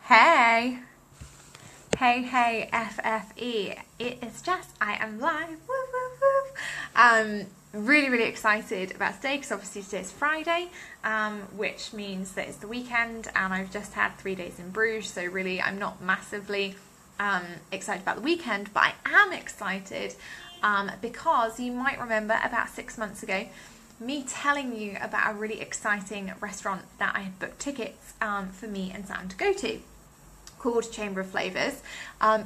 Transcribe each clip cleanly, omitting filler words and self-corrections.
Hey, hey, FFE. It is Jess. I am live. Woof, woof, woof. Really excited about today because obviously today is Friday, which means that it's the weekend and I've just had 3 days in Bruges. So really, I'm not massively excited about the weekend, but I am excited because you might remember about 6 months ago me telling you about a really exciting restaurant that I had booked tickets for me and Sam to go to, called Chamber of Flavours,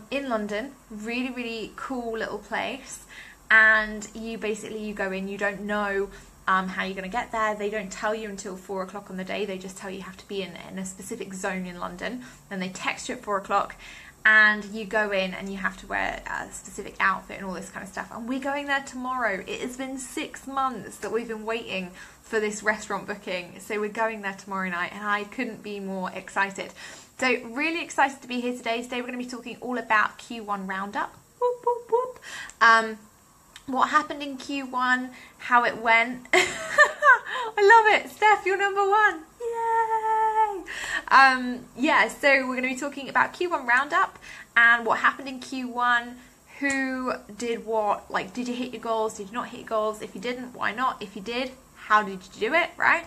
in London. Really cool little place. And you go in, you don't know how you're going to get there. They don't tell you until 4 o'clock on the day. They just tell you have to be in a specific zone in London. Then they text you at 4 o'clock and you go in and you have to wear a specific outfit and all this kind of stuff. And we're going there tomorrow. It has been 6 months that we've been waiting for this restaurant booking. So we're going there tomorrow night and I couldn't be more excited. So really excited to be here today. Today we're going to be talking all about Q1 Roundup. Whoop, whoop, whoop. What happened in Q1, how it went. I love it. Steph, you're number one. Yay! Yeah, so we're going to be talking about Q1 Roundup and what happened in Q1, who did what, like did you hit your goals, did you not hit your goals, if you didn't, why not, if you did, how did you do it, right?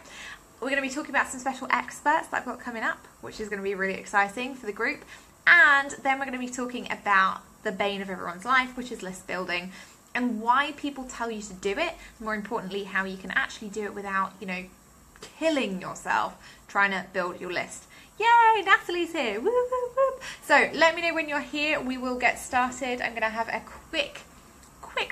We're going to be talking about some special experts that I've got coming up, which is going to be really exciting for the group. And then we're going to be talking about the bane of everyone's life, which is list building, and why people tell you to do it. More importantly, how you can actually do it without, killing yourself trying to build your list. Yay, Natalie's here. Woo, woo, woo. So let me know when you're here. We will get started. I'm going to have a quick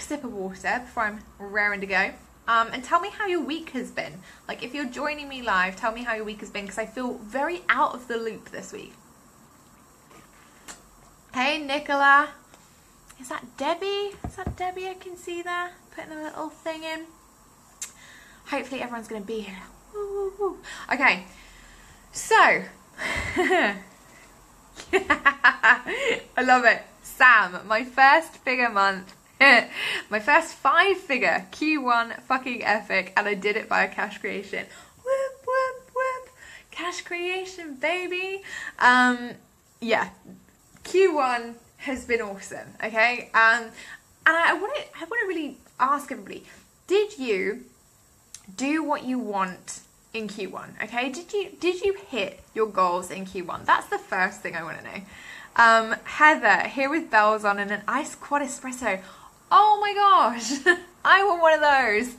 sip of water before I'm raring to go. And tell me how your week has been. Like, if you're joining me live, tell me how your week has been, because I feel very out of the loop this week. Hey, Nicola. Is that Debbie? Is that Debbie I can see there? Putting a little thing in. Hopefully everyone's going to be here. Woo, woo, woo. Okay. So. I love it. Sam, my first figure month. My first 5-figure Q1 fucking epic, and I did it via Cash Creation. Whoop, whoop, whoop. Cash Creation, baby. Yeah. Q1 has been awesome, okay? And I want to really ask everybody, did you do what you want in Q1, okay? Did you hit your goals in Q1? That's the first thing I want to know. Heather, here with bells on and an iced quad espresso. Oh my gosh, I want one of those.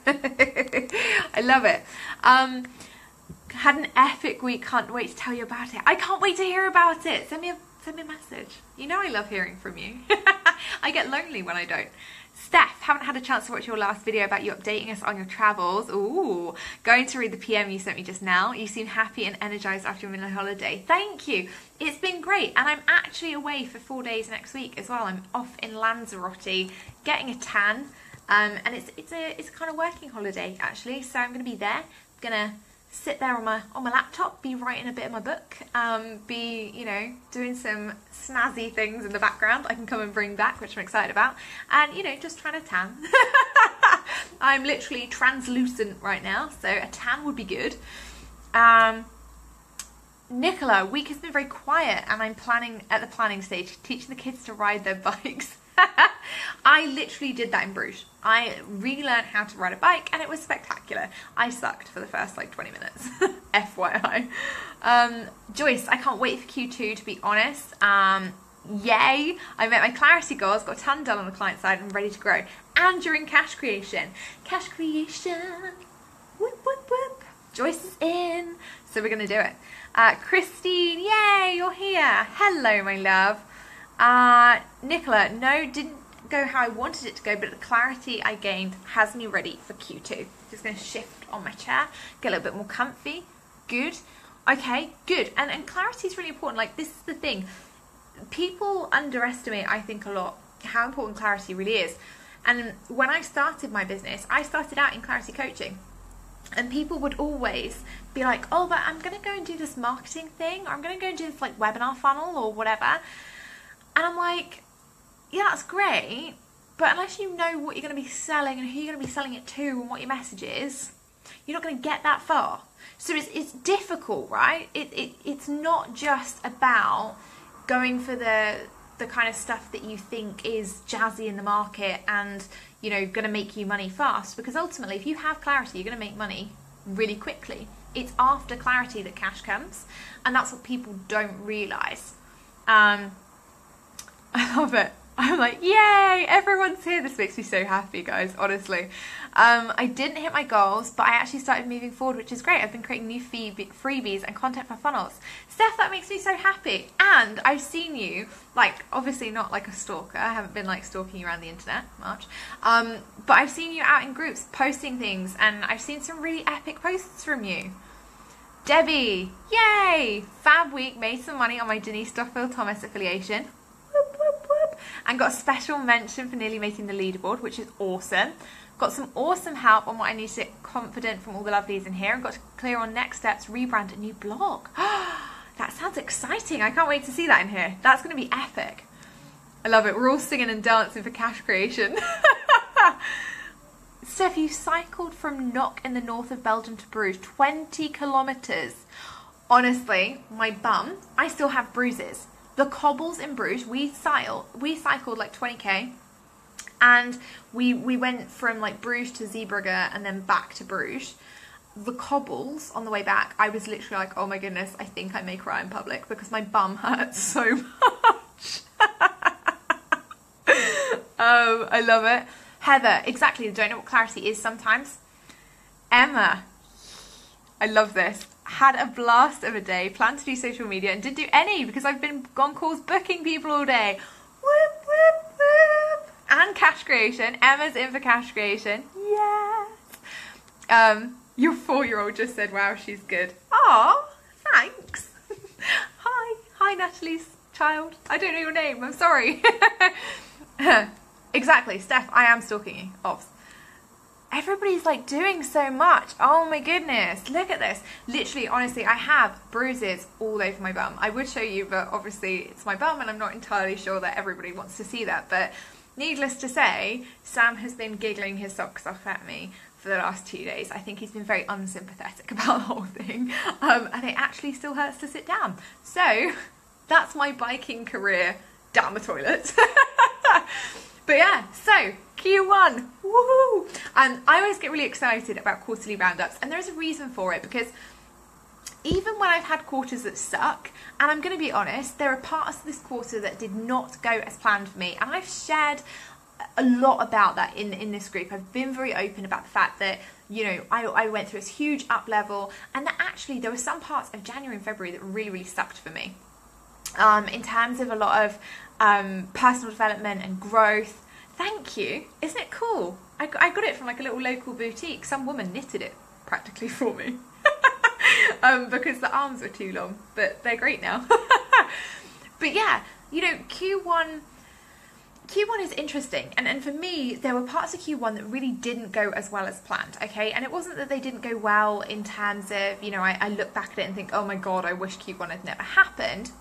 I love it. Had an epic week, can't wait to tell you about it. I can't wait to hear about it. Send me a message. You know I love hearing from you. I get lonely when I don't. Steph, haven't had a chance to watch your last video about you updating us on your travels. Ooh, going to read the PM you sent me just now. You seem happy and energized after your mini holiday. Thank you. It's been great, and I'm actually away for 4 days next week as well. I'm off in Lanzarote getting a tan, and it's a kind of working holiday actually. So I'm going to be there. I'm gonna sit there on my laptop, be writing a bit of my book, be doing some snazzy things in the background I can come and bring back, which I'm excited about, and just trying to tan. I'm literally translucent right now, so a tan would be good. Nicola, week has been very quiet, and I'm at the planning stage, teaching the kids to ride their bikes. I literally did that in Bruges. I relearned how to ride a bike and it was spectacular. I sucked for the first 20 minutes. FYI. Joyce, I can't wait for Q2 to be honest. Yay! I met my clarity goals, got a ton done on the client side and ready to grow. And during Cash Creation. Cash Creation! Whoop, whoop, whoop. Joyce is in. So we're going to do it. Christine, yay! You're here. Hello, my love. Nicola, no, didn't go how I wanted it to go, but the clarity I gained has me ready for Q2. Just going to shift on my chair, get a little bit more comfy. Good. Okay, good. And clarity is really important. Like, this is the thing. People underestimate, I think, a lot how important clarity really is. And when I started my business, I started out in clarity coaching. And people would always be like, oh, but I'm going to go and do this marketing thing, or I'm going to go and do this webinar funnel or whatever. And I'm like, yeah, that's great, but unless you know what you're going to be selling and who you're going to be selling it to and what your message is, you're not going to get that far. So it's difficult, right? It's not just about going for the kind of stuff that you think is jazzy in the market and, you know, going to make you money fast. Because ultimately, if you have clarity, you're going to make money really quickly. It's after clarity that cash comes, and that's what people don't realise. I love it. I'm like, yay, everyone's here. This makes me so happy, guys, honestly. I didn't hit my goals, but I actually started moving forward, which is great. I've been creating new freebies and content for funnels. Steph, that makes me so happy. And I've seen you, like, obviously not like a stalker. I haven't been like stalking you around the internet much. But I've seen you out in groups posting things, and I've seen some really epic posts from you. Debbie, yay! Fab week, made some money on my Denise Duffield Thomas affiliation. Whoop, whoop, whoop. And got a special mention for nearly making the leaderboard, which is awesome. Got some awesome help on what I need to get confident from all the lovelies in here, and got clear on next steps, rebrand a new blog. That sounds exciting. I can't wait to see that in here. That's going to be epic. I love it. We're all singing and dancing for cash creation. Steph, you cycled from Knock in the north of Belgium to Bruges, 20 kilometres. Honestly, my bum, I still have bruises. The cobbles in Bruges, we cycled like 20k, and we went from like Bruges to Zeebrugge and then back to Bruges. The cobbles on the way back, I was literally like, oh my goodness, I think I may cry in public because my bum hurts so much. I love it. Heather, exactly, I don't know what clarity is sometimes. Emma, I love this. Had a blast of a day, planned to do social media and didn't do any because I've been on calls booking people all day. Whoop, whoop, whoop. And cash creation. Emma's in for cash creation. Yes. Your 4-year-old just said, wow, she's good. Aw, thanks. Hi, Natalie's child. I don't know your name, I'm sorry. Exactly, Steph, I am stalking you. Obs. Everybody's like doing so much. Oh my goodness, look at this. Literally, honestly, I have bruises all over my bum. I would show you, but obviously it's my bum and I'm not entirely sure that everybody wants to see that. But needless to say, Sam has been giggling his socks off at me for the last 2 days. I think he's been very unsympathetic about the whole thing. And it actually still hurts to sit down. So that's my biking career down the toilet. But yeah, so Q1, woohoo! And I always get really excited about quarterly roundups, and there's a reason for it, because even when I've had quarters that suck, and I'm going to be honest, there are parts of this quarter that did not go as planned for me, and I've shared a lot about that in this group. I've been very open about the fact that, you know, I went through this huge up level, and that actually there were some parts of January and February that really, really sucked for me. In terms of a lot of personal development and growth. Thank you. Isn't it cool? I got it from like a little local boutique. Some woman knitted it practically for me. Because the arms were too long, but they're great now. But yeah, you know, Q1 is interesting, and for me there were parts of Q1 that really didn't go as well as planned, okay? And it wasn't that they didn't go well in terms of, you know, I look back at it and think, oh my god, I wish Q1 had never happened.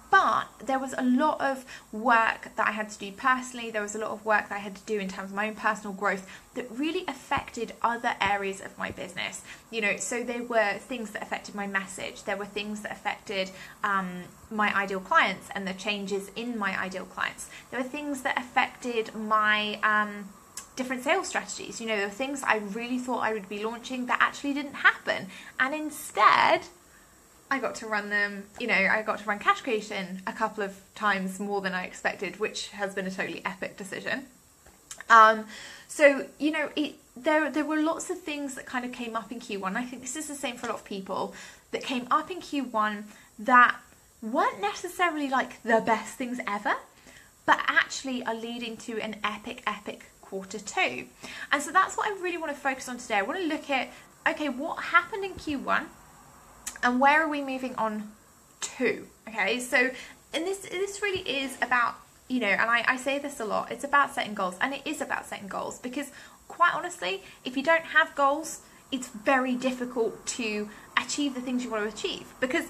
But there was a lot of work that I had to do personally. There was a lot of work that I had to do in terms of my own personal growth that really affected other areas of my business. You know, so there were things that affected my message. There were things that affected my ideal clients and the changes in my ideal clients. There were things that affected my different sales strategies. You know, there were things I really thought I would be launching that actually didn't happen. And instead, I got to run them, you know, I got to run cash creation a couple of times more than I expected, which has been a totally epic decision. So, you know, there were lots of things that kind of came up in Q1. I think this is the same for a lot of people that came up in Q1 that weren't necessarily like the best things ever, but actually are leading to an epic quarter two. And so that's what I really want to focus on today. I want to look at, okay, what happened in Q1? And where are we moving on to? Okay, so and this really is about, you know, and I say this a lot, it's about setting goals, and it is about setting goals, because quite honestly, if you don't have goals, it's very difficult to achieve the things you want to achieve, because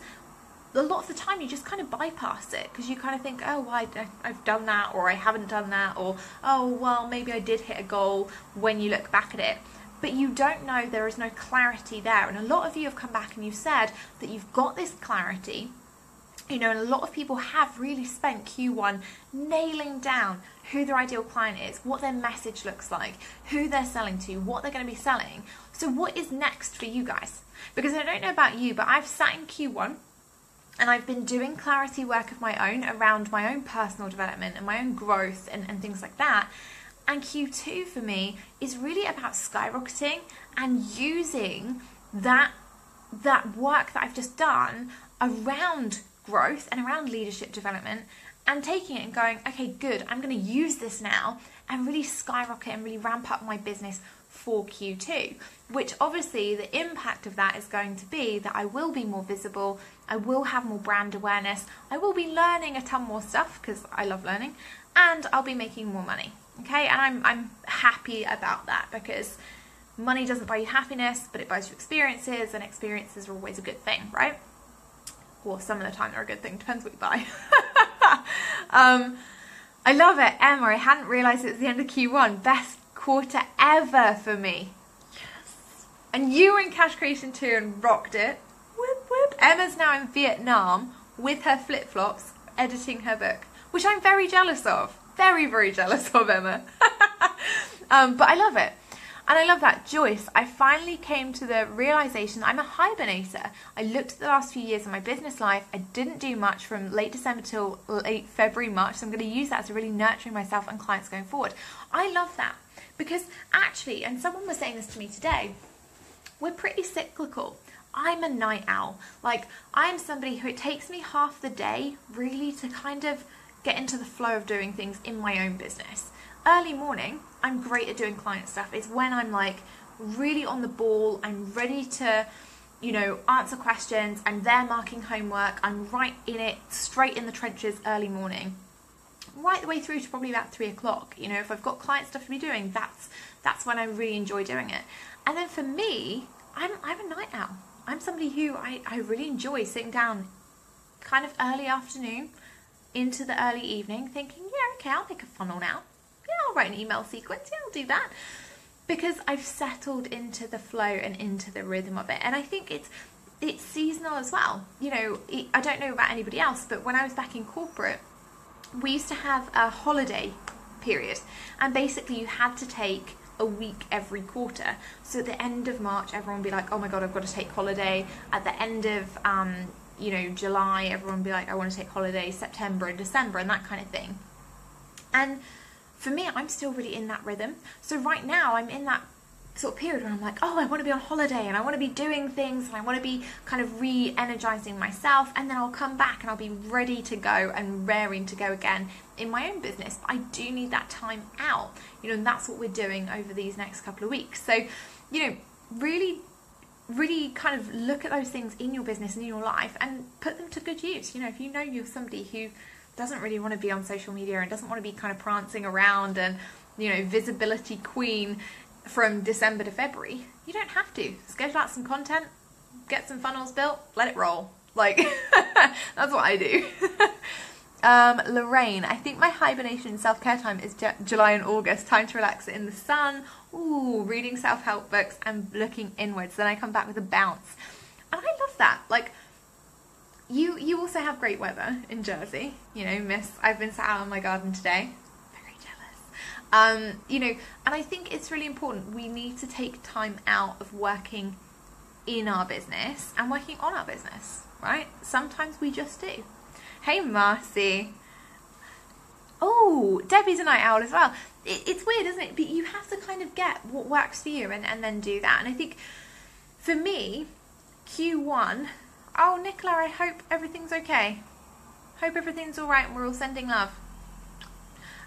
a lot of the time you just kind of bypass it, because you kind of think, oh, well, I've done that, or I haven't done that, or oh, well, maybe I did hit a goal when you look back at it. but you don't know, there is no clarity there. And a lot of you have come back and you've said that you've got this clarity. You know, and a lot of people have really spent Q1 nailing down who their ideal client is, what their message looks like, who they're selling to, what they're going to be selling. So what is next for you guys? Because I don't know about you, but I've sat in Q1 and I've been doing clarity work of my own around my own personal development and my own growth and things like that. And Q2 for me is really about skyrocketing and using that work that I've just done around growth and around leadership development, and taking it and going, okay, good, I'm going to use this now and really skyrocket and really ramp up my business for Q2, which obviously the impact of that is going to be that I will be more visible, I will have more brand awareness, I will be learning a ton more stuff because I love learning, and I'll be making more money. Okay, and I'm happy about that, because money doesn't buy you happiness, but it buys you experiences, and experiences are always a good thing, right? Well, some of the time they're a good thing, depends what you buy. I love it. Emma, I hadn't realised it was the end of Q1. Best quarter ever for me. Yes. And you were in Cash Creation too and rocked it. Whip, whip. Emma's now in Vietnam with her flip-flops editing her book, which I'm very jealous of. Very, very jealous of, Emma. But I love it. And I love that. Joyce, I finally came to the realisation I'm a hibernator. I looked at the last few years of my business life. I didn't do much from late December till late February, March. So I'm going to use that as really nurturing myself and clients going forward. I love that. Because actually, and someone was saying this to me today, we're pretty cyclical. I'm a night owl. Like, I'm somebody who it takes me half the day really to kind of get into the flow of doing things in my own business. Early morning, I'm great at doing client stuff. It's when I'm like really on the ball, I'm ready to, you know, answer questions, I'm there marking homework, I'm right in it, straight in the trenches early morning. Right the way through to probably about 3 o'clock. You know, if I've got client stuff to be doing, that's when I really enjoy doing it. And then for me, I'm a night owl. I'm somebody who I really enjoy sitting down kind of early afternoon into the early evening thinking, yeah, okay, I'll make a funnel now. Yeah, I'll write an email sequence. Yeah, I'll do that. Because I've settled into the flow and into the rhythm of it. And I think it's seasonal as well. You know, I don't know about anybody else, but when I was back in corporate, we used to have a holiday period. And basically you had to take a week every quarter. So at the end of March, everyone would be like, oh my God, I've got to take holiday. At the end of, you know, July, everyone would be like, I want to take holiday, September and December and that kind of thing. And for me, I'm still really in that rhythm. So right now I'm in that sort of period where I'm like, oh, I want to be on holiday and I want to be doing things and I want to be kind of re-energizing myself, and then I'll come back and I'll be ready to go and raring to go again in my own business. But I do need that time out, you know, and that's what we're doing over these next couple of weeks. So, you know, really kind of look at those things in your business and in your life and put them to good use. You know, if you know you're somebody who doesn't really want to be on social media and doesn't want to be kind of prancing around and, you know, visibility queen from December to February, you don't have to. Schedule out some content, get some funnels built, let it roll. Like, that's what I do. Lorraine, I think my hibernation self-care time is July and August. Time to relax in the sun. Ooh, reading self-help books and looking inwards. Then I come back with a bounce. And I love that. Like, you also have great weather in Jersey. You know, miss, I've been sat out in my garden today. Very jealous. You know, and I think it's really important. We need to take time out of working in our business and working on our business, right? Sometimes we just do. Hey, Marcy. Oh, Debbie's a night owl as well. It's weird, isn't it? But you have to kind of get what works for you and then do that. And I think for me, Q1... Oh, Nicola, I hope everything's okay. Hope everything's all right and we're all sending love.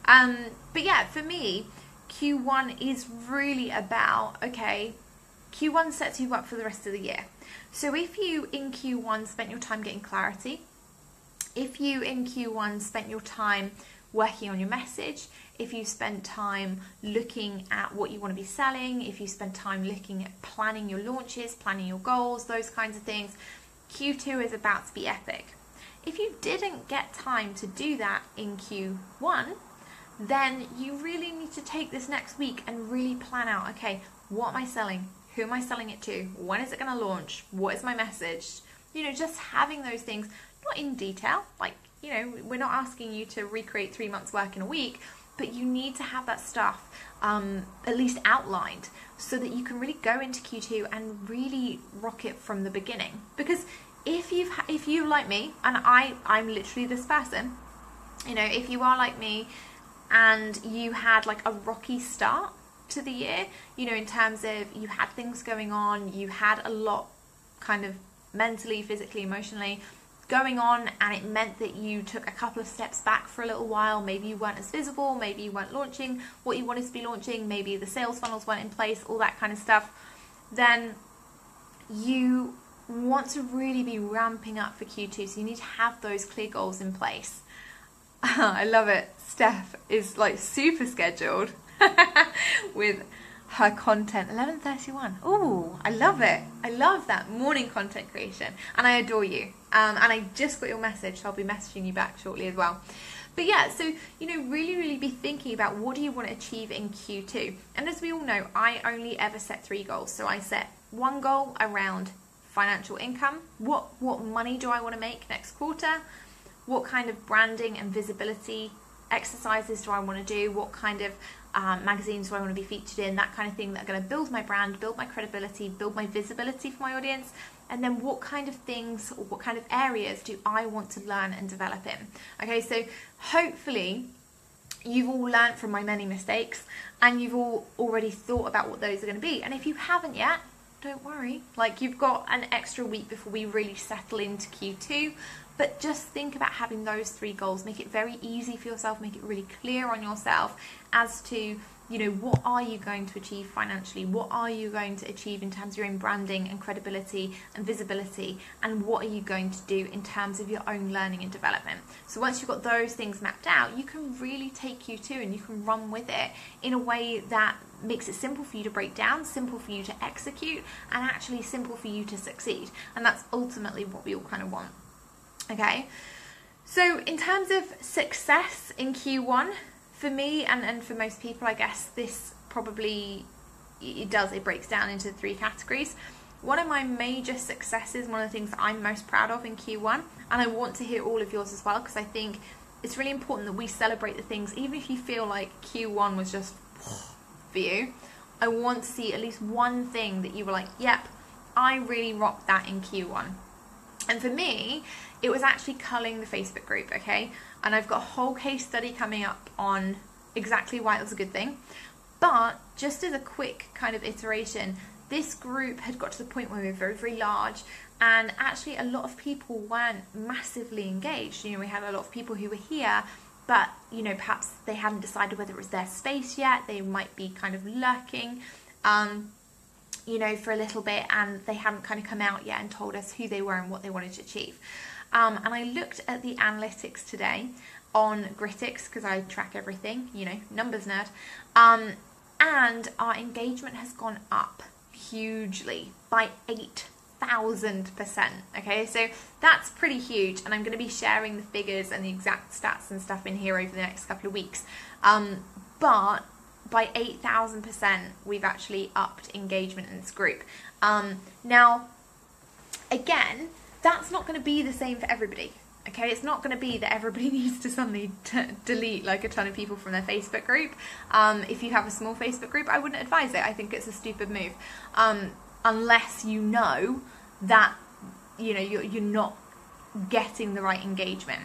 But yeah, for me, Q1 is really about, okay, Q1 sets you up for the rest of the year. So if you in Q1 spent your time getting clarity, if you in Q1 spent your time working on your message, if you spent time looking at what you want to be selling, if you spend time looking at planning your launches, planning your goals, those kinds of things, Q2 is about to be epic. If you didn't get time to do that in Q1, then you really need to take this next week and really plan out, okay, What am I selling? Who am I selling it to? When is it going to launch? What is my message? You know, just having those things, not in detail, like, you know, we're not asking you to recreate 3 months work in a week, but you need to have that stuff at least outlined so that you can really go into Q2 and really rock it from the beginning. Because if you like me, and I'm literally this person, you know, if you are like me and you had like a rocky start to the year, you know, in terms of you had things going on, you had a lot kind of mentally, physically, emotionally going on, and it meant that you took a couple of steps back for a little while. Maybe you weren't as visible, maybe you weren't launching what you wanted to be launching, maybe the sales funnels weren't in place, all that kind of stuff. Then you want to really be ramping up for Q2, so you need to have those clear goals in place. I love it. Steph is like super scheduled with her content. 11:31. Ooh, I love it. I love that morning content creation, and I adore you. And I just got your message, so I'll be messaging you back shortly as well. But yeah, so, you know, really be thinking about what do you want to achieve in Q2. And as we all know, I only ever set 3 goals. So I set one goal around financial income. What money do I want to make next quarter? What kind of branding and visibility exercises do I want to do? What kind of magazines do I want to be featured in? That kind of thing that are going to build my brand, build my credibility, build my visibility for my audience. And then what kind of things or what kind of areas do I want to learn and develop in? Okay, so hopefully you've all learned from my many mistakes and you've all already thought about what those are going to be. And if you haven't yet, don't worry. Like, you've got an extra week before we really settle into Q2. But just think about having those 3 goals. Make it very easy for yourself. Make it really clear on yourself as to, you know, what are you going to achieve financially? What are you going to achieve in terms of your own branding and credibility and visibility? And what are you going to do in terms of your own learning and development? So once you've got those things mapped out, you can really take Q2 and you can run with it in a way that makes it simple for you to break down, simple for you to execute, and actually simple for you to succeed. And that's ultimately what we all kind of want. Okay, so in terms of success in Q1, for me and for most people, I guess this probably, it breaks down into 3 categories. One of my major successes, one of the things that I'm most proud of in Q1, and I want to hear all of yours as well, because I think it's really important that we celebrate the things, even if you feel like Q1 was just for you. I want to see at least one thing that you were like, yep, I really rocked that in Q1. And for me, it was actually culling the Facebook group, okay? And I've got a whole case study coming up on exactly why it was a good thing. But just as a quick kind of iteration, this group had got to the point where we were very large, and actually a lot of people weren't massively engaged. You know, we had a lot of people who were here, but, you know, perhaps they hadn't decided whether it was their space yet. They might be kind of lurking, you know, for a little bit, and they hadn't kind of come out yet and told us who they were and what they wanted to achieve. And I looked at the analytics today on Gritix, because I track everything, you know, numbers nerd, and our engagement has gone up hugely by 8,000%. Okay, so that's pretty huge, and I'm going to be sharing the figures and the exact stats and stuff in here over the next couple of weeks. But by 8,000%, we've actually upped engagement in this group. Now, again, that's not going to be the same for everybody. Okay, it's not going to be that everybody needs to suddenly delete like a ton of people from their Facebook group. If you have a small Facebook group, I wouldn't advise it. I think it's a stupid move, unless you know that, you know, you're not getting the right engagement.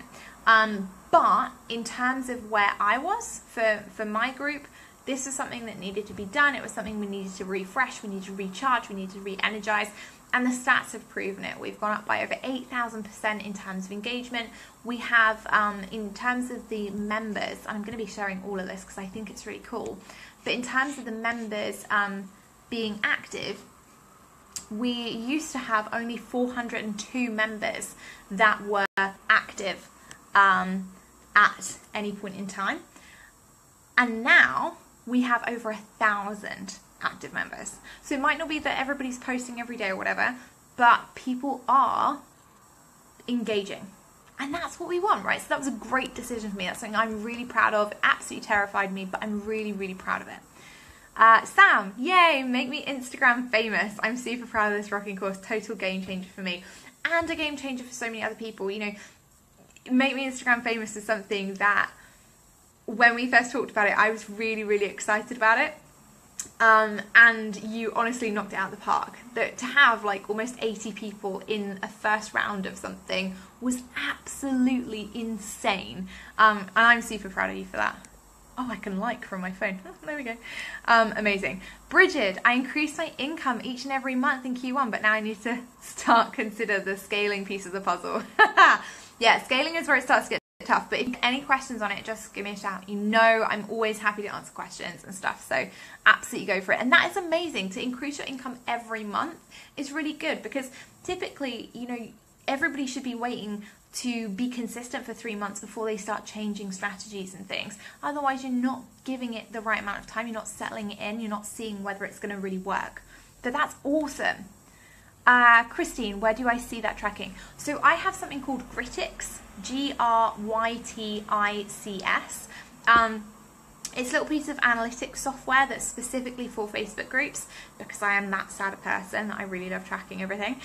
But in terms of where I was for my group, this was something that needed to be done. It was something we needed to refresh, we needed to recharge, we needed to re-energize, and the stats have proven it. We've gone up by over 8,000% in terms of engagement. We have, in terms of the members, and I'm going to be sharing all of this because I think it's really cool, but in terms of the members being active, we used to have only 402 members that were active at any point in time, and now we have over 1,000 active members. So it might not be that everybody's posting every day or whatever, but people are engaging, and that's what we want, right? So that was a great decision for me. That's something I'm really proud of. It absolutely terrified me, but I'm really proud of it. Sam, yay, make me Instagram famous. I'm super proud of this rocking course. Total game changer for me. And a game changer for so many other people. You know, make me Instagram famous is something that when we first talked about it, I was really, really excited about it. And you honestly knocked it out of the park. To have like almost 80 people in a first round of something was absolutely insane. And I'm super proud of you for that. Oh, I can like from my phone. Oh, there we go. Amazing. Bridget, I increased my income each and every month in Q1, but now I need to consider the scaling piece of the puzzle. Yeah, scaling is where it starts to get tough, but if you have any questions on it, just give me a shout. You know I'm always happy to answer questions and stuff, so absolutely go for it. And that is amazing. To increase your income every month is really good, because typically, you know, everybody should be waiting to be consistent for 3 months before they start changing strategies and things. Otherwise, you're not giving it the right amount of time, you're not settling it in, you're not seeing whether it's going to really work. But that's awesome. Christine, where do I see that tracking? So I have something called Grytics, Grytics. It's a little piece of analytics software that's specifically for Facebook groups, because I am that sad a person. I really love tracking everything.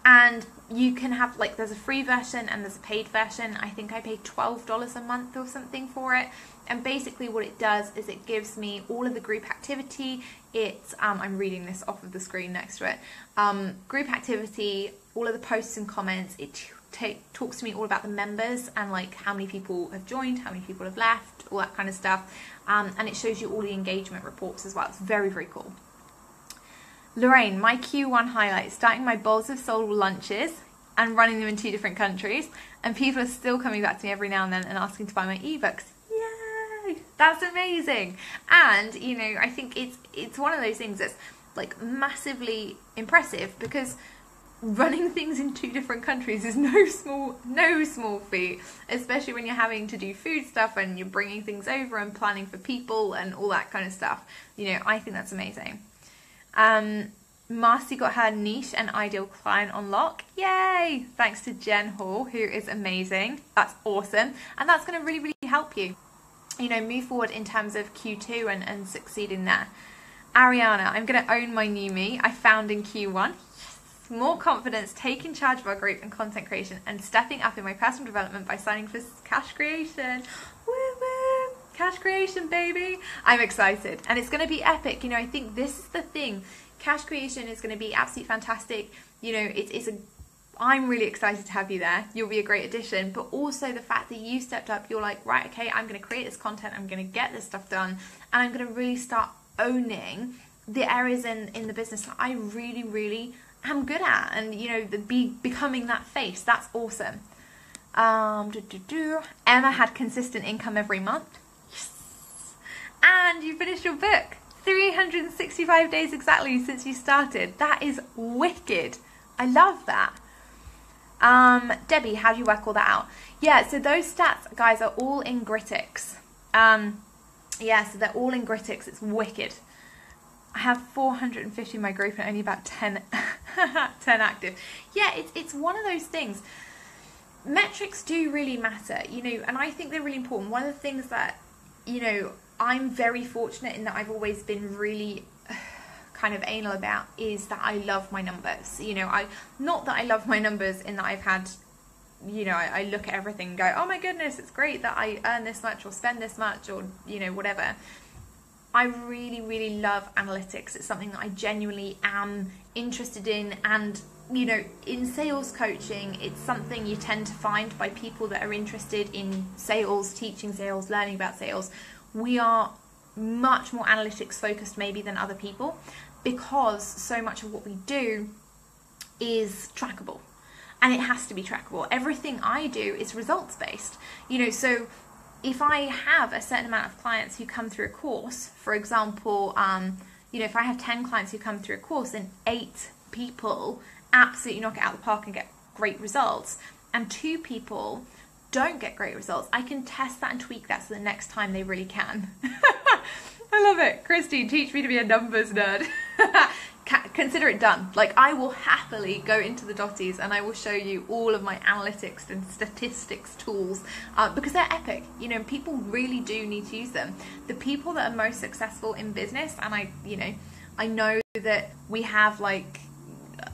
And you can have, like, there's a free version and there's a paid version. I think I paid $12 a month or something for it. And basically what it does is it gives me all of the group activity. It's, I'm reading this off of the screen next to it. Group activity, all of the posts and comments. It talks to me all about the members and like how many people have joined, how many people have left, all that kind of stuff. And it shows you all the engagement reports as well. It's very, very cool. Lorraine, my Q1 highlights, starting my Bowls of Soul lunches and running them in 2 different countries, and people are still coming back to me every now and then and asking to buy my ebooks. Yay! That's amazing. And, you know, I think it's one of those things that's like massively impressive, because running things in 2 different countries is no small feat, especially when you're having to do food stuff and you're bringing things over and planning for people and all that kind of stuff. You know, I think that's amazing. Marcy got her niche and ideal client on lock. Yay! Thanks to Jen Hall, who is amazing. That's awesome. And that's going to really, really help you, you know, move forward in terms of Q2 and succeeding there. Ariana, I'm going to own my new me I found in Q1. More confidence, taking charge of our group and content creation, and stepping up in my personal development by signing for Cash Creation. Woo woo! Cash Creation, baby! I'm excited, and it's going to be epic. You know, I think this is the thing. Cash Creation is going to be absolutely fantastic. You know, I'm really excited to have you there. You'll be a great addition, but also the fact that you stepped up, you're like, right, okay, I'm going to create this content, I'm going to get this stuff done, and I'm going to really start owning the areas in the business that I really, really am good at, and, you know, becoming that face. That's awesome. Emma had consistent income every month. Yes. And you finished your book. 365 days exactly since you started. That is wicked. I love that. Debbie, how do you work all that out? Yeah, so those stats, guys, are all in Grytics. Yeah, so they're all in Grytics. It's wicked. I have 450 in my group and only about 10 active. Yeah, it's one of those things. Metrics do really matter, you know, and I think they're really important. One of the things that, you know, I'm very fortunate in that I've always been really kind of anal about is that I love my numbers. You know, not that I love my numbers in that I've had, you know, I look at everything and go, oh my goodness, it's great that I earn this much or spend this much or, you know, whatever. I really, really love analytics. It's something that I genuinely am interested in, and, you know, in sales coaching, it's something you tend to find by people that are interested in sales, teaching sales, learning about sales. We are much more analytics focused maybe than other people, because so much of what we do is trackable, and it has to be trackable. Everything I do is results based, you know, so if I have a certain amount of clients who come through a course, for example, you know, if I have 10 clients who come through a course and 8 people absolutely knock it out of the park and get great results, and 2 people don't get great results, I can test that and tweak that so the next time they really can. I love it. Christine, teach me to be a numbers nerd. consider it done. Like, I will happily go into the Dotties and I will show you all of my analytics and statistics tools, because they're epic, you know, people really do need to use them. The people that are most successful in business, and I know that we have like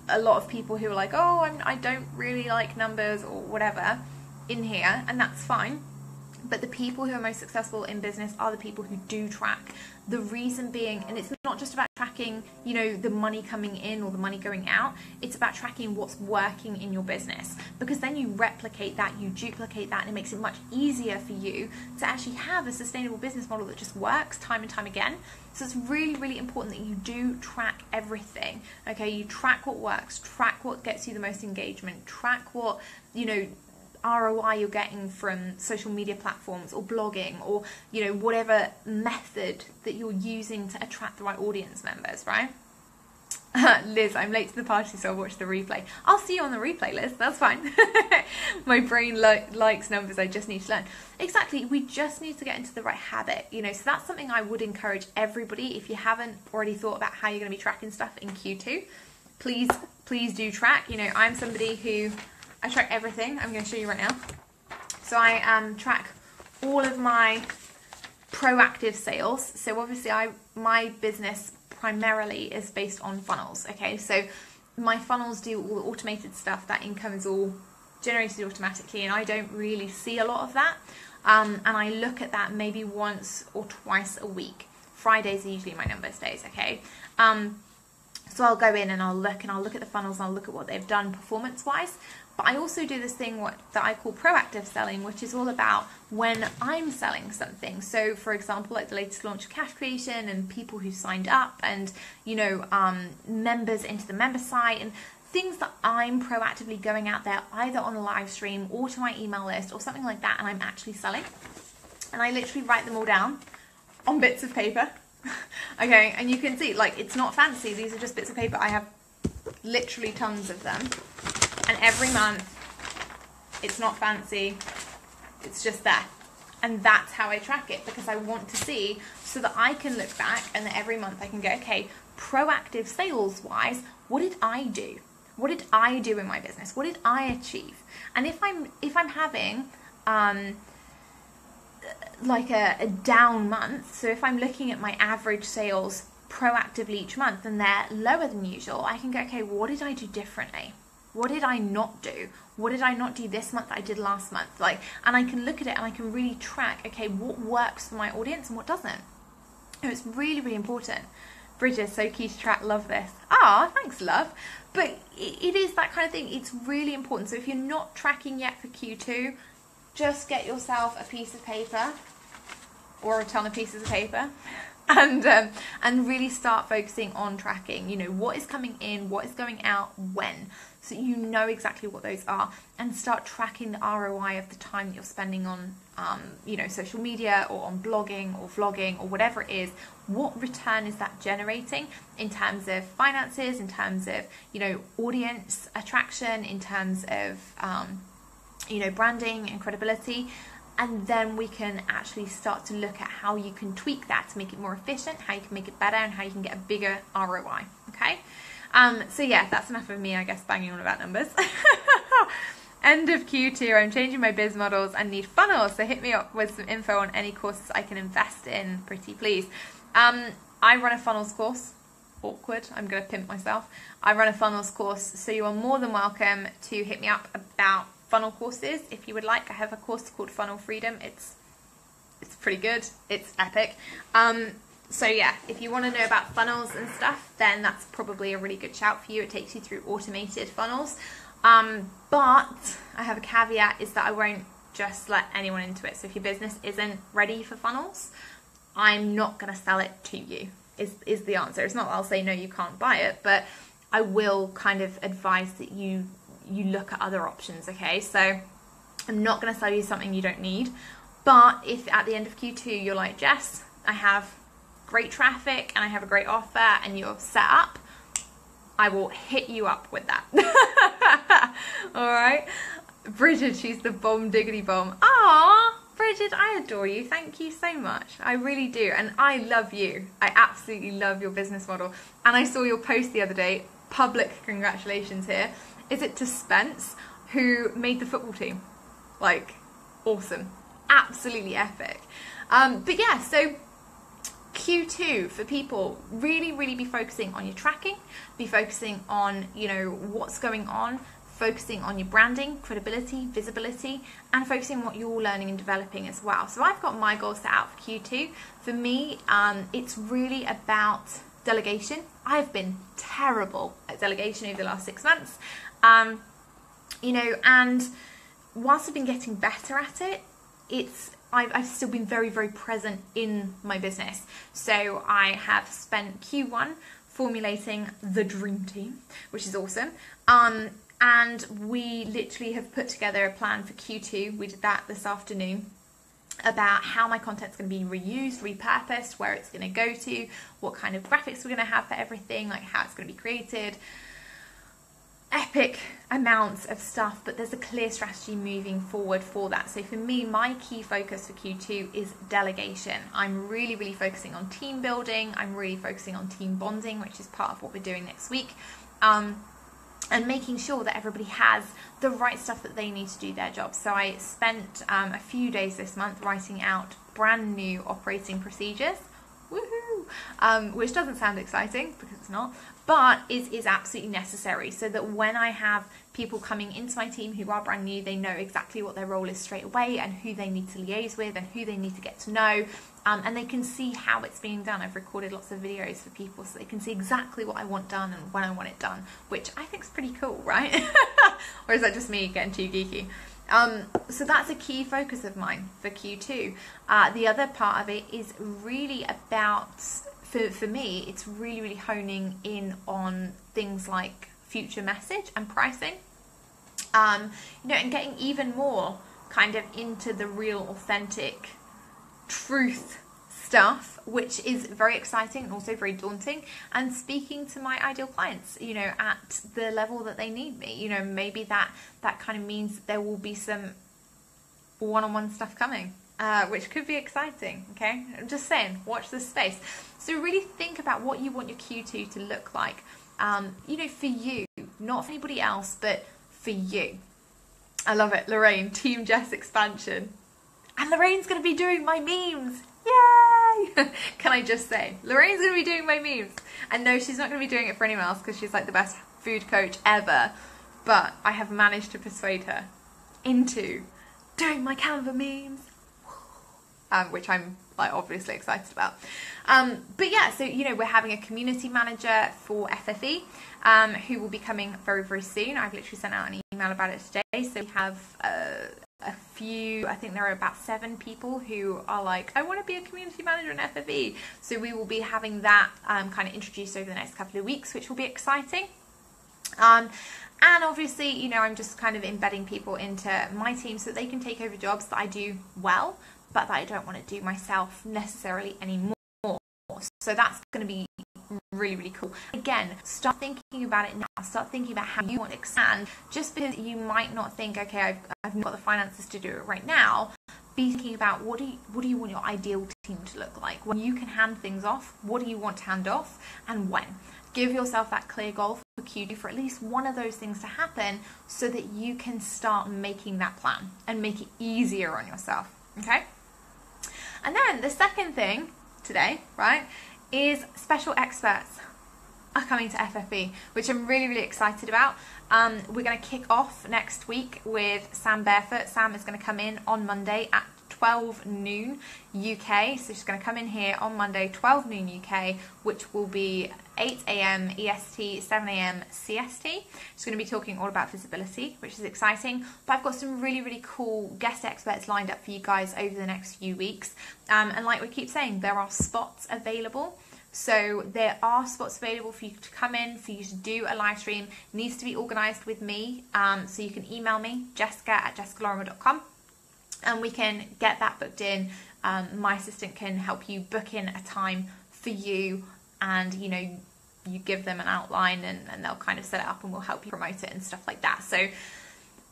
a lot of people who are like, oh, I don't really like numbers or whatever in here, and that's fine. But the people who are most successful in business are the people who do track. The reason being, and it's not just about tracking, you know, the money coming in or the money going out, it's about tracking what's working in your business, because then you replicate that, you duplicate that, and it makes it much easier for you to actually have a sustainable business model that just works time and time again. So it's really, really important that you do track everything, okay? You track what works, track what gets you the most engagement, track what, you know, ROI you're getting from social media platforms or blogging, or, you know, whatever method that you're using to attract the right audience members, right? Liz, I'm late to the party, so I'll watch the replay. I'll see you on the replay, Liz, that's fine. My brain likes numbers, I just need to learn. Exactly, we just need to get into the right habit, you know, so that's something I would encourage everybody. If you haven't already thought about how you're going to be tracking stuff in Q2, please do track. You know, I'm somebody who, I track everything. I'm going to show you right now. So I track all of my proactive sales. So obviously my business primarily is based on funnels. Okay, so my funnels do all the automated stuff. That income is all generated automatically, and I don't really see a lot of that. And I look at that maybe once or twice a week. Fridays are usually my numbers days. Okay. So I'll go in and I'll look at the funnels and I'll look at what they've done performance-wise. But I also do this thing that I call proactive selling, which is all about when I'm selling something. So, for example, like the latest launch of Cash Creation and people who signed up, and, you know, members into the member site, and things that I'm proactively going out there either on a live stream or to my email list or something like that, and I'm actually selling. And I literally write them all down on bits of paper. Okay, and you can see, like, it's not fancy. These are just bits of paper. I have literally tons of them. And every month, it's not fancy, it's just there. And that's how I track it, because I want to see, so that I can look back and that every month I can go, okay, proactive sales wise, what did I do? What did I do in my business? What did I achieve? And if I'm having like a down month, so if I'm looking at my average sales proactively each month and they're lower than usual, I can go, okay, what did I do differently? What did I not do? What did I not do this month that I did last month? Like, and I can look at it and I can really track, okay, what works for my audience and what doesn't. And it's really, really important. Bridget, so key to track, love this. Ah, thanks, love. But it is that kind of thing. It's really important. So if you're not tracking yet for Q2, just get yourself a piece of paper or a ton of pieces of paper. And really start focusing on tracking, you know, what is coming in, what is going out, when, so you know exactly what those are, and start tracking the ROI of the time that you're spending on, you know, social media or on blogging or vlogging or whatever it is. What return is that generating in terms of finances, in terms of, you know, audience attraction, in terms of, you know, branding and credibility. And then we can actually start to look at how you can tweak that to make it more efficient, how you can make it better, and how you can get a bigger ROI, okay? So yeah, that's enough of me, I guess, banging on about numbers. End of Q2, I'm changing my biz models and need funnels, so hit me up with some info on any courses I can invest in, pretty please. I run a funnels course. Awkward, I'm going to pimp myself. I run a funnels course, so you are more than welcome to hit me up about funnel courses if you would like. I have a course called Funnel Freedom. It's pretty good. It's epic. So yeah, if you want to know about funnels and stuff, then that's probably a really good shout for you. It takes you through automated funnels. But I have a caveat, is that I won't just let anyone into it. So if your business isn't ready for funnels, I'm not going to sell it to you, is the answer. It's not that I'll say, no, you can't buy it, but I will kind of advise that you look at other options, okay? So I'm not going to sell you something you don't need. But if at the end of Q2 you're like, Jess, I have great traffic and I have a great offer and you're set up, I will hit you up with that. All right? Bridget, she's the bomb diggity bomb. Ah, Bridget, I adore you. Thank you so much. I really do. And I love you. I absolutely love your business model. And I saw your post the other day. Public congratulations here. Is it to Spence, who made the football team? Like, awesome. Absolutely epic. But yeah, so Q2 for people, really be focusing on your tracking, be focusing on, you know, what's going on, focusing on your branding, credibility, visibility, and focusing on what you're learning and developing as well. So I've got my goals set out for Q2. For me, it's really about delegation. I've been terrible at delegation over the last 6 months, you know, and whilst I've been getting better at it, I've still been very present in my business. So I have spent Q1 formulating the dream team, which is awesome. And we literally have put together a plan for Q2. We did that this afternoon, about how my content's going to be reused, repurposed, where it's going to go to, what kind of graphics we're going to have for everything, like how it's going to be created. Epic amounts of stuff, but there's a clear strategy moving forward for that. So for me, my key focus for Q2 is delegation. I'm really focusing on team building. I'm really focusing on team bonding, which is part of what we're doing next week. And making sure that everybody has the right stuff that they need to do their job. So I spent a few days this month writing out brand new operating procedures, woohoo, which doesn't sound exciting because it's not, but is absolutely necessary, so that when I have people coming into my team who are brand new, they know exactly what their role is straight away and who they need to liaise with and who they need to get to know, and they can see how it's being done. I've recorded lots of videos for people so they can see exactly what I want done and when I want it done, which I think is pretty cool, right? Or is that just me getting too geeky? So that's a key focus of mine for Q2. The other part of it is really about, for me, it's really honing in on things like future message and pricing, you know, and getting even more kind of into the real authentic truth stuff, which is very exciting and also very daunting, and speaking to my ideal clients, you know, at the level that they need me. You know, maybe that kind of means there will be some one-on-one stuff coming, which could be exciting. Okay, I'm just saying, watch this space. So really think about what you want your Q2 to look like, you know, for you, not for anybody else, but for you. I love it. Lorraine, Team Jess expansion. And Lorraine's going to be doing my memes. Yay! Can I just say, Lorraine's going to be doing my memes. And no, she's not going to be doing it for anyone else because she's like the best food coach ever. But I have managed to persuade her into doing my Canva memes, which I'm like obviously excited about. But yeah, so you know, we're having a community manager for FFE who will be coming very soon. I've literally sent out an email about it today. So we have a few, I think there are about 7 people who are like, I want to be a community manager in FFE. So we will be having that kind of introduced over the next couple of weeks, which will be exciting. And obviously, you know, I'm just kind of embedding people into my team so that they can take over jobs that I do well, but that I don't want to do myself necessarily anymore. So that's going to be really cool. Again, start thinking about it now. Start thinking about how you want to expand. Just because you might not think, okay, I've not got the finances to do it right now. Be thinking about what do you want your ideal team to look like? When you can hand things off, what do you want to hand off and when? Give yourself that clear goal for Q2 for at least one of those things to happen so that you can start making that plan and make it easier on yourself, okay? And then the second thing today, right, is special experts are coming to FFE, which I'm really excited about. We're going to kick off next week with Sam Barefoot. Sam is going to come in on Monday at 12 noon UK. So she's going to come in here on Monday, 12 noon UK, which will be 8 AM EST, 7 AM CST. She's going to be talking all about visibility, which is exciting. But I've got some really cool guest experts lined up for you guys over the next few weeks. And like we keep saying, there are spots available. So there are spots available for you to come in, for you to do a live stream. It needs to be organised with me. So you can email me, jessica@jessicalorimer.com. And we can get that booked in. My assistant can help you book in a time for you, and you know, you give them an outline and they'll kind of set it up and we'll help you promote it and stuff like that. So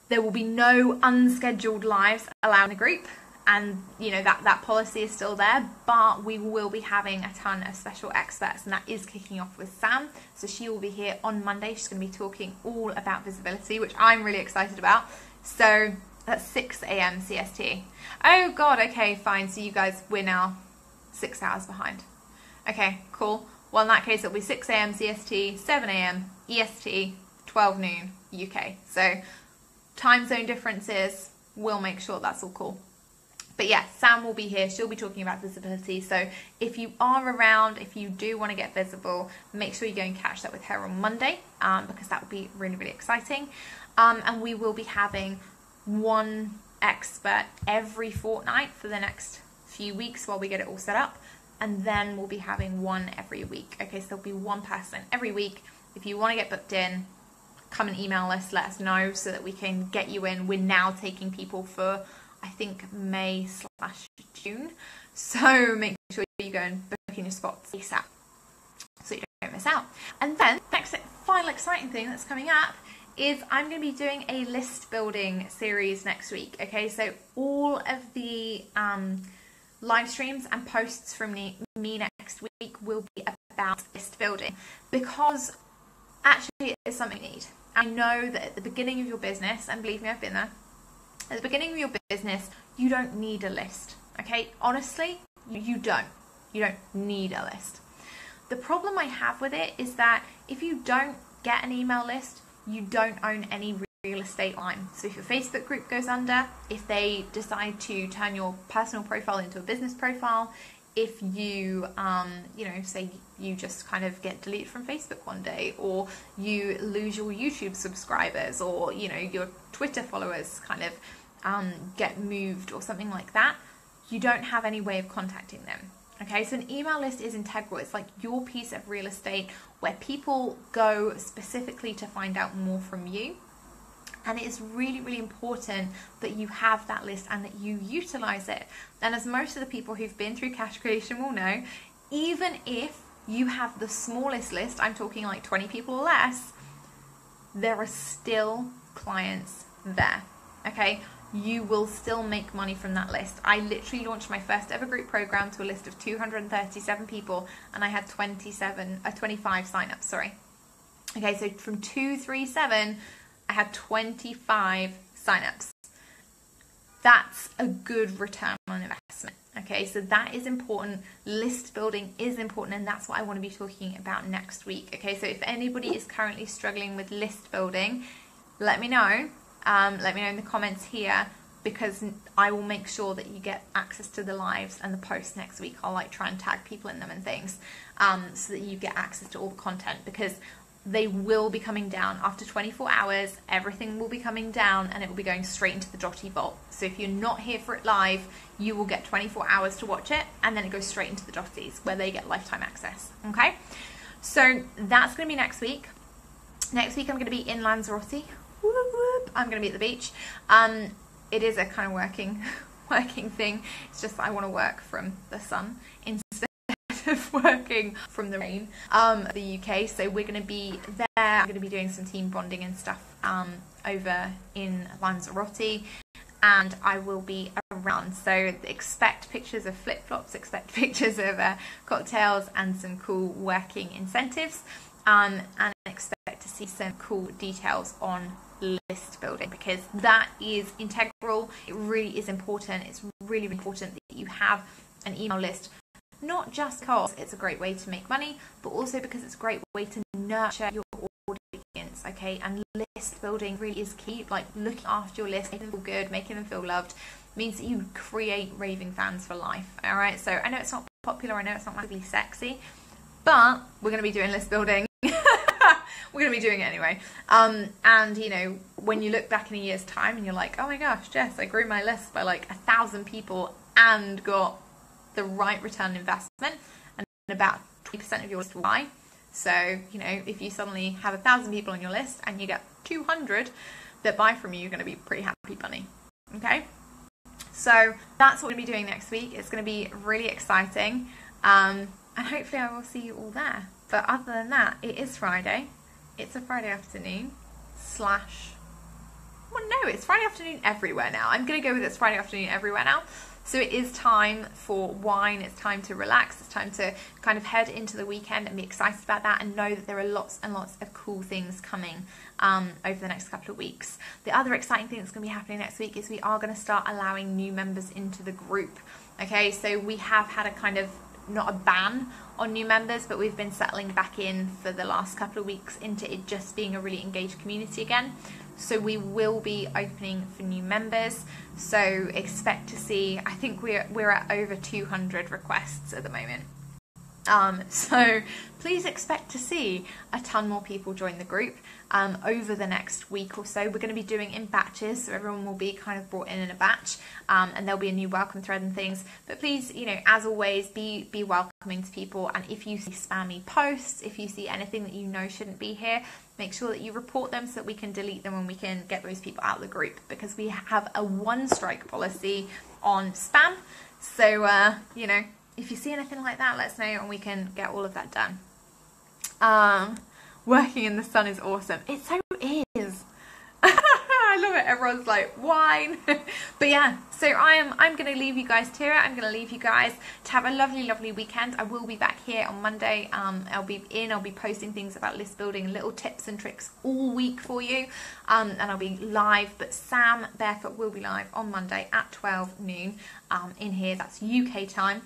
there will be no unscheduled lives allowed in the group. and you know that policy is still there, but we will be having a ton of special experts, and that is kicking off with Sam. So she will be here on Monday. She's going to be talking all about visibility, which I'm really excited about. So that's 6 a.m. CST. Oh god, okay, fine. So you guys, we're now 6 hours behind. Okay, cool. Well, in that case, it'll be 6 a.m. CST, 7 a.m. EST, 12 noon UK. So time zone differences, we'll make sure that's all cool. But yeah, Sam will be here. She'll be talking about visibility. So if you are around, if you do want to get visible, make sure you go and catch that with her on Monday, because that will be really, really exciting. And we will be having one expert every fortnight for the next few weeks while we get it all set up. And then we'll be having one every week. Okay, so there'll be one person every week. If you want to get booked in, come and email us, let us know so that we can get you in. We're now taking people for, I think, May/June. So make sure you go and book in your spots ASAP so you don't miss out. And then next final exciting thing that's coming up is I'm going to be doing a list building series next week. Okay, so all of the live streams and posts from me next week will be about list building, because actually it is something you need. I know that at the beginning of your business, and believe me, I've been there, at the beginning of your business, you don't need a list. Okay, honestly, you don't need a list. The problem I have with it is that if you don't get an email list, you don't own any real estate line. So if your Facebook group goes under, if they decide to turn your personal profile into a business profile, if you, say you just kind of get deleted from Facebook one day, or you lose your YouTube subscribers, or, your Twitter followers kind of get moved or something like that, you don't have any way of contacting them. Okay, so an email list is integral. It's like your piece of real estate where people go specifically to find out more from you. And it is really, really important that you have that list and that you utilize it. And as most of the people who've been through Cash Creation will know, even if you have the smallest list, I'm talking like 20 people or less, there are still clients there. Okay, you will still make money from that list. I literally launched my first ever group program to a list of 237 people, and I had 25 signups, sorry. Okay, so from 237, I had 25 signups. That's a good return on investment. Okay, so that is important. List building is important, and that's what I want to be talking about next week. Okay, so if anybody is currently struggling with list building, let me know. Let me know in the comments here, because I will make sure that you get access to the lives and the posts next week. I'll try and tag people in them and things, so that you get access to all the content, because they will be coming down after 24 hours. Everything will be coming down, and it will be going straight into the Jotty vault. So if you're not here for it live, you will get 24 hours to watch it, and then it goes straight into the Jotties where they get lifetime access. Okay, so that's going to be next week. Next week I'm going to be in Lanzarote. I'm going to be at the beach. It is a kind of working thing. It's just I want to work from the sun instead of working from the rain of the UK. So we're going to be there. I'm going to be doing some team bonding and stuff over in Lanzarote, and I will be around. So expect pictures of flip-flops, expect pictures of cocktails and some cool working incentives, and expect to see some cool details on list building, because that is integral. It really is important. It's really important that you have an email list, not just because it's a great way to make money, but also because it's a great way to nurture your audience. Okay, and list building really is key. Like looking after your list, making them feel good, making them feel loved, means that you create raving fans for life. All right, so I know it's not popular, I know it's not massively sexy, but we're going to be doing list building. We're going to be doing it anyway. And when you look back in a year's time and you're like, oh my gosh, Jess, I grew my list by 1,000 people and got the right return on investment, and about 20% of your list will buy. So, if you suddenly have 1,000 people on your list and you get 200 that buy from you, you're going to be pretty happy bunny. Okay? So that's what we're going to be doing next week. It's going to be really exciting. And hopefully I will see you all there. But other than that, it is Friday. It's a Friday afternoon / well, no, it's Friday afternoon everywhere now. I'm going to go with it's Friday afternoon everywhere now. So it is time for wine, it's time to relax, it's time to kind of head into the weekend and be excited about that, and know that there are lots and lots of cool things coming over the next couple of weeks. The other exciting thing that's going to be happening next week is we are going to start allowing new members into the group. Okay, so we have had a kind of, not a ban on new members, but we've been settling back in for the last couple of weeks into it just being a really engaged community again. So we will be opening for new members. So expect to see, I think we're at over 200 requests at the moment. So please expect to see a ton more people join the group over the next week or so. We're going to be doing in batches, so everyone will be kind of brought in a batch, and there'll be a new welcome thread and things. But please, you know, as always, be welcoming to people. And if you see spammy posts, if you see anything that you know shouldn't be here, make sure that you report them so that we can delete them and we can get those people out of the group, because we have a one-strike policy on spam. So, you know, if you see anything like that, let us know and we can get all of that done. Working in the sun is awesome. It so is. I love it. Everyone's like, wine. But yeah, so I'm going to leave you guys to it. I'm going to leave you guys to have a lovely, lovely weekend. I will be back here on Monday. I'll be posting things about list building, little tips and tricks all week for you. And I'll be live, but Sam Barefoot will be live on Monday at 12 noon in here. That's UK time.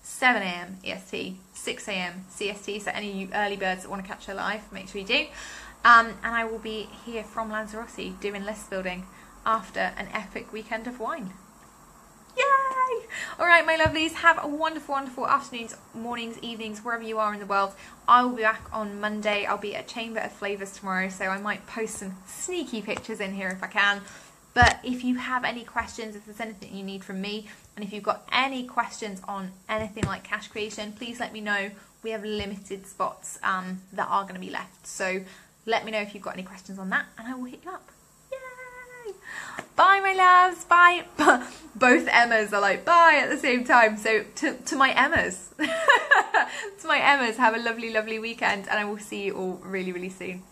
7 AM EST, 6 AM CST, so any of you early birds that want to catch her live, make sure you do. And I will be here from Lanzarote doing list building after an epic weekend of wine. Yay! Alright, my lovelies, have a wonderful, wonderful afternoons, mornings, evenings, wherever you are in the world. I will be back on Monday. I'll be at Chamber of Flavours tomorrow, so I might post some sneaky pictures in here if I can. But if you have any questions, if there's anything you need from me, and if you've got any questions on anything like cash creation, please let me know. We have limited spots that are going to be left. So let me know if you've got any questions on that, and I will hit you up. Yay! Bye, my loves. Bye. Both Emmas are like, bye at the same time. So to my Emmas, to my Emmas, have a lovely, lovely weekend, and I will see you all really, really soon.